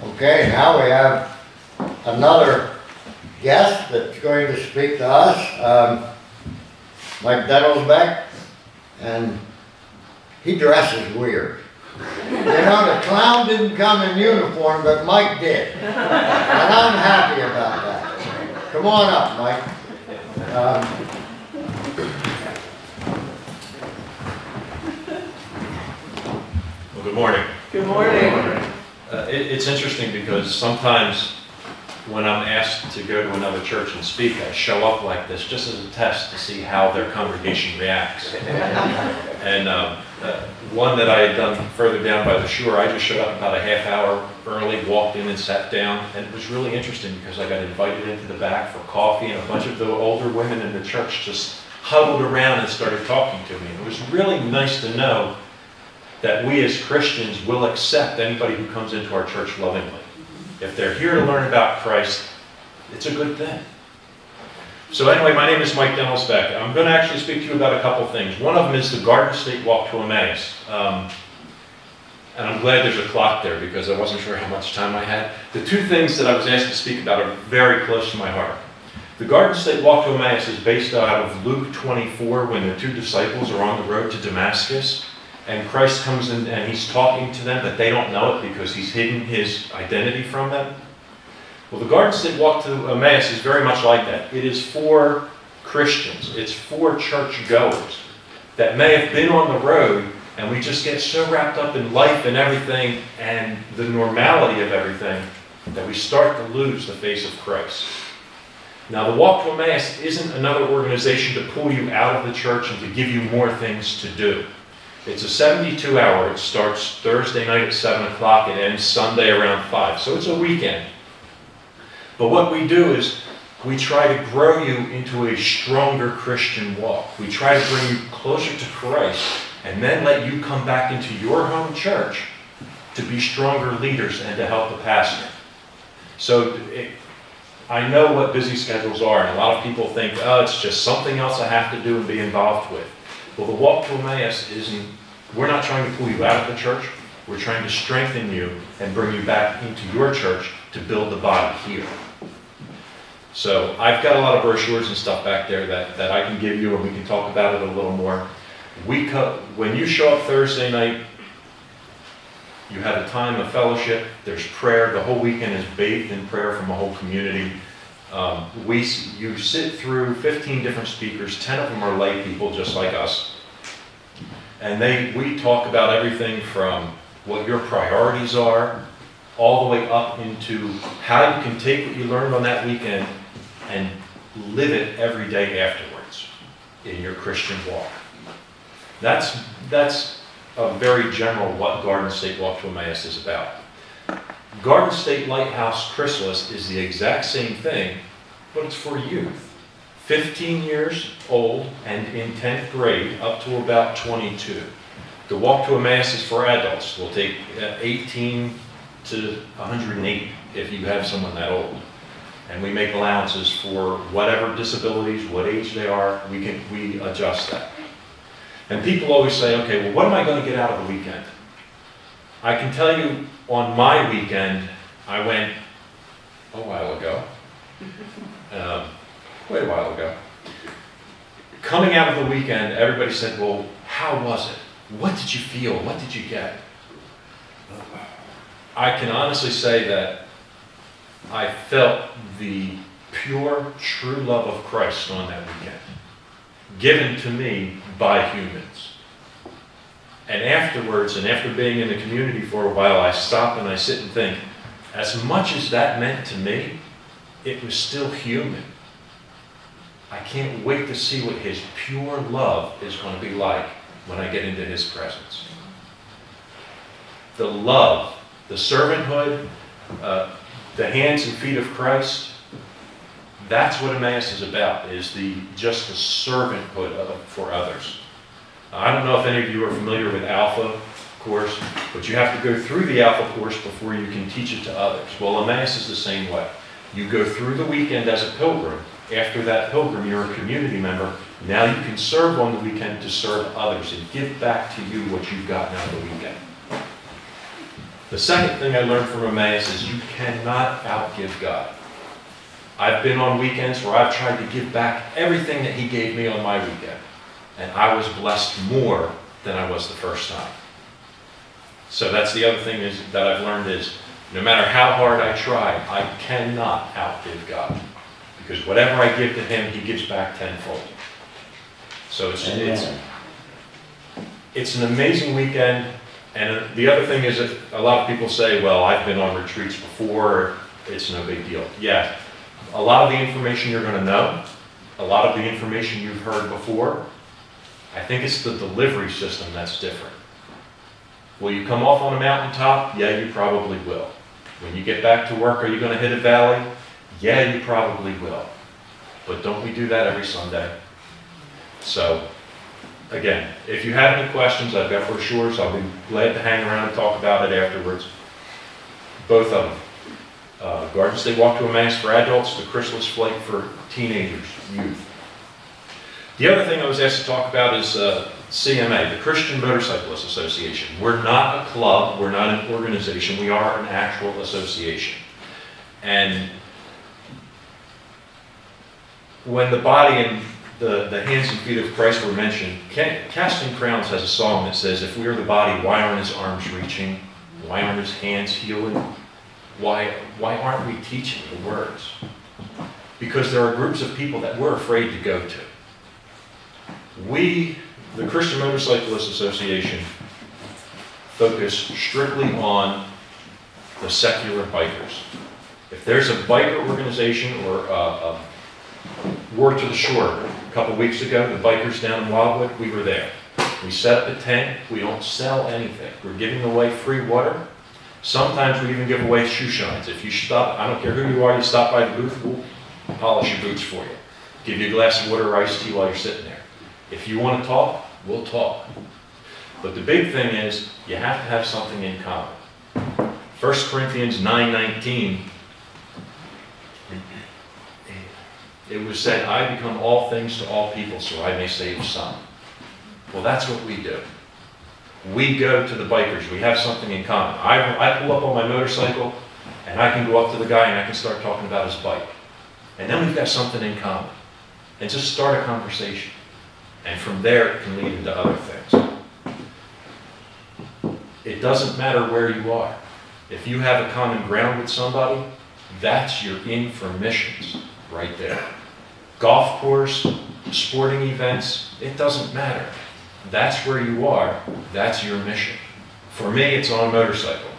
Okay, now we have another guest that's going to speak to us, Mike Denelsbeck, and he dresses weird. You know, the clown didn't come in uniform, but Mike did, and I'm happy about that. Come on up, Mike. Well, good morning. Good morning. It's interesting because sometimes when I'm asked to go to another church and speak, I show up like this just as a test to see how their congregation reacts. And one that I had done further down by the shore, I just showed up about a half hour early, walked in and sat down, and it was really interesting because I got invited into the back for coffee, and a bunch of the older women in the church just huddled around and started talking to me. It was really nice to know that we as Christians will accept anybody who comes into our church lovingly. If they're here to learn about Christ, it's a good thing. So anyway, my name is Mike Denelsbeck. I'm going to actually speak to you about a couple things. One of them is the Garden State Walk to Emmaus. And I'm glad there's a clock there because I wasn't sure how much time I had. The two things that I was asked to speak about are very close to my heart. The Garden State Walk to Emmaus is based out of Luke 24 when the two disciples are on the road to Damascus. And Christ comes in and he's talking to them, but they don't know it because he's hidden his identity from them. Well, the Garden State Walk to Emmaus is very much like that. It is for Christians. It's for church goers that may have been on the road, and we just get so wrapped up in life and everything and the normality of everything that we start to lose the face of Christ. Now, the Walk to Emmaus isn't another organization to pull you out of the church and to give you more things to do. It's a 72-hour. It starts Thursday night at 7 o'clock and ends Sunday around 5. So it's a weekend. But what we do is we try to grow you into a stronger Christian walk. We try to bring you closer to Christ and then let you come back into your home church to be stronger leaders and to help the pastor. So I know what busy schedules are, and a lot of people think, oh, it's just something else I have to do and be involved with. Well, the Walk to Emmaus isn't, we're not trying to pull you out of the church. We're trying to strengthen you and bring you back into your church to build the body here. So I've got a lot of brochures and stuff back there that I can give you, and we can talk about it a little more. When you show up Thursday night, you have a time of fellowship. There's prayer. The whole weekend is bathed in prayer from a whole community. You sit through 15 different speakers. 10 of them are lay people just like us. And we talk about everything from what your priorities are all the way up into how you can take what you learned on that weekend and live it every day afterwards in your Christian walk. That's a very general what Garden State Walk to Emmaus is about. Garden State Lighthouse Chrysalis is the exact same thing, but it's for youth. 15 years old and in 10th grade up to about 22. The Walk to Emmaus is for adults. We'll take 18 to 108 if you have someone that old. And we make allowances for whatever disabilities, what age they are, we adjust that. And people always say, okay, well, what am I going to get out of the weekend? I can tell you on my weekend, I went a while ago, quite a while ago. Coming out of the weekend, everybody said, well, how was it? What did you feel? What did you get? I can honestly say that I felt the pure, true love of Christ on that weekend, given to me by humans. And afterwards, and after being in the community for a while, I stop and I sit and think, as much as that meant to me, it was still human. I can't wait to see what his pure love is going to be like when I get into his presence. The love, the servanthood, the hands and feet of Christ, that's what Emmaus is about, is just the servanthood for others. I don't know if any of you are familiar with Alpha course, but you have to go through the Alpha course before you can teach it to others. Well, Emmaus is the same way. You go through the weekend as a pilgrim. After that pilgrim, you're a community member. Now you can serve on the weekend to serve others and give back to you what you've gotten out of the weekend. The second thing I learned from Emmaus is you cannot outgive God. I've been on weekends where I've tried to give back everything that he gave me on my weekend. And I was blessed more than I was the first time. So that's the other thing that I've learned is no matter how hard I try, I cannot outgive God. Because whatever I give to him, he gives back tenfold. So it's an amazing weekend. And the other thing is that a lot of people say, well, I've been on retreats before, it's no big deal. Yeah, a lot of the information you're going to know, a lot of the information you've heard before, I think it's the delivery system that's different. Will you come off on a mountaintop? Yeah, you probably will. When you get back to work, are you going to hit a valley? Yeah, you probably will. But don't we do that every Sunday? So, again, if you have any questions, I've got brochures. I'll be glad to hang around and talk about it afterwards. Both of them. Garden State Walk to Emmaus for adults, the Chrysalis Flight for teenagers, youth. The other thing I was asked to talk about is CMA, the Christian Motorcyclist Association. We're not a club, we're not an organization, we are an actual association. And when the body and the hands and feet of Christ were mentioned, Casting Crowns has a song that says, if we are the body, why aren't his arms reaching? Why aren't his hands healing? Why aren't we teaching the words? Because there are groups of people that we're afraid to go to. We, the Christian Motorcyclist Association, focus strictly on the secular bikers. If there's a biker organization or a War to the Shore, a couple weeks ago, the bikers down in Wildwood, we were there. We set up a tent. We don't sell anything. We're giving away free water. Sometimes we even give away shoe shines. If you stop, I don't care who you are, you stop by the booth, we'll polish your boots for you. Give you a glass of water or iced tea while you're sitting there. If you want to talk, we'll talk. But the big thing is, you have to have something in common. 1 Corinthians 9:19, it was said, I become all things to all people so I may save some. Well, that's what we do. We go to the bikers. We have something in common. I pull up on my motorcycle, and I can go up to the guy and I can start talking about his bike. And then we've got something in common. And just start a conversation. And from there, it can lead into other things. It doesn't matter where you are. If you have a common ground with somebody, that's your in for missions right there. Golf course, sporting events, it doesn't matter. That's where you are. That's your mission. For me, it's on a motorcycle.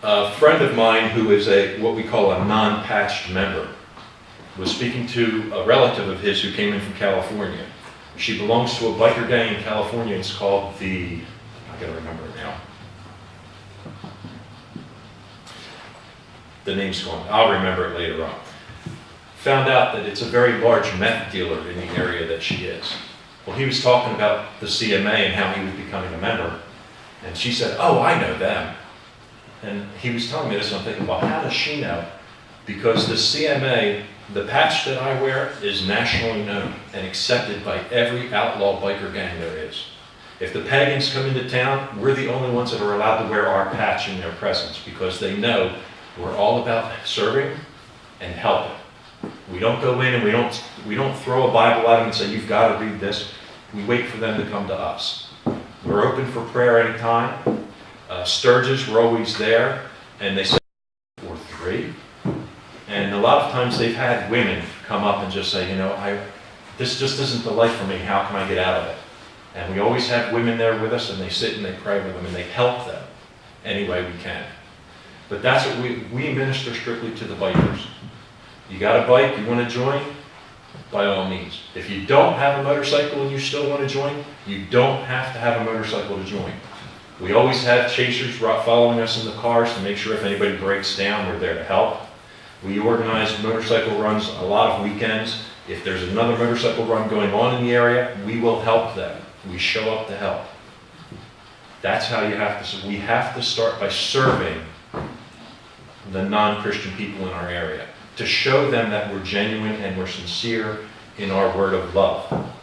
A friend of mine who is what we call a non-patched member was speaking to a relative of his who came in from California. She belongs to a biker gang in California. It's called I gotta remember it now. The name's gone. I'll remember it later on. Found out that it's a very large meth dealer in the area that she is. Well, he was talking about the CMA and how he was becoming a member. And she said, oh, I know them. And he was telling me this, and I'm thinking, well, how does she know? Because the CMA, the patch that I wear, is nationally known and accepted by every outlaw biker gang there is. If the pagans come into town, we're the only ones that are allowed to wear our patch in their presence because they know we're all about serving and helping. We don't go in and we don't throw a Bible at them and say, you've got to read this. We wait for them to come to us. We're open for prayer anytime. Sturges were always there, and they said, or 3. And a lot of times they've had women come up and just say, this just isn't the life for me. How can I get out of it? And we always have women there with us, and they sit and they pray with them, and they help them any way we can. But that's what we minister strictly to the bikers. You got a bike, you want to join? By all means. If you don't have a motorcycle and you still want to join, you don't have to have a motorcycle to join. We always have chasers following us in the cars to make sure if anybody breaks down, we're there to help. We organize motorcycle runs a lot of weekends. If there's another motorcycle run going on in the area, we will help them. We show up to help. That's how we have to start by serving the non-Christian people in our area, to show them that we're genuine and we're sincere in our word of love.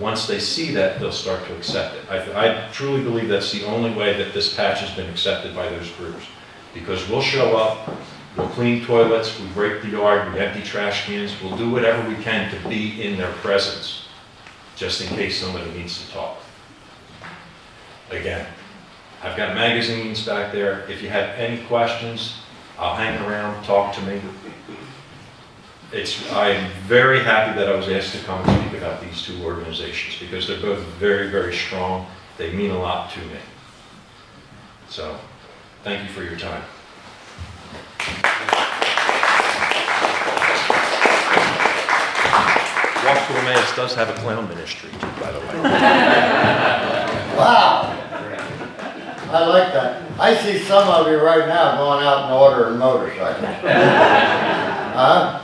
Once they see that, they'll start to accept it. I truly believe that's the only way that this patch has been accepted by those groups. Because we'll show up, we'll clean toilets, we break the yard, we empty trash cans, we'll do whatever we can to be in their presence, just in case somebody needs to talk. Again, I've got magazines back there. If you have any questions, I'll hang around, talk to me. I'm very happy that I was asked to come and speak about these two organizations because they're both very, very strong. They mean a lot to me. So, thank you for your time. Walk to Emmaus does have a clown ministry too, by the way. Wow. I like that. I see some of you right now going out and ordering motorcycles. Huh?